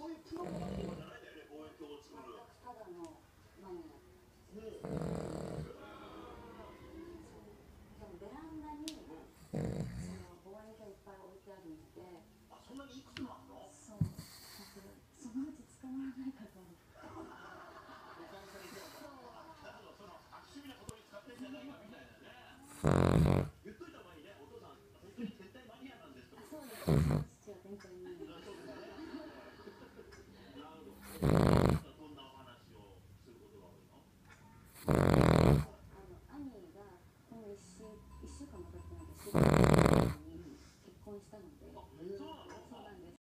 そういうプロの学校じゃないんだよね、望遠鏡を作る。ただのマニア。そのベランダにその望遠鏡いっぱい置いてあるんで。あ、そんなにいくつもあるの？そう。そのうち捕まらないかと思って。だけどその悪趣味なことに使ってんじゃないかみたいなね。